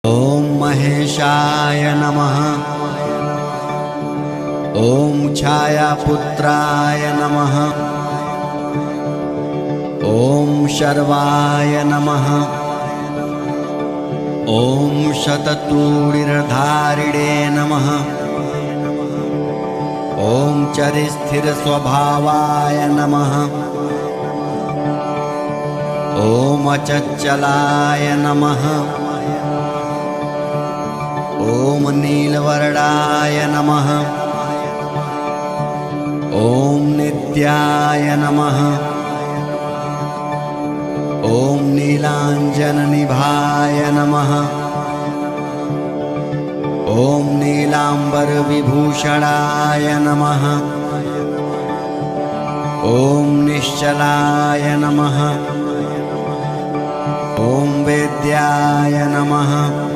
ॐ महेशाय नमः। ॐ छायापुत्राय नमः। ॐ शर्वाय नमः। ॐ शततूणिर्धारिणे नमः। ॐ चरिस्थिरस्वभावाय नमः। ॐ अचञ्चलाय नमः। ॐ नीलवर्णाय नमः। ॐ नित्याय नमः। ॐ नीलाञ्जननिभाय नमः। ॐ नीलाम्बरविभूषणाय नमः। ॐ निश्चलाय नमः। ॐ वेद्याय नमः।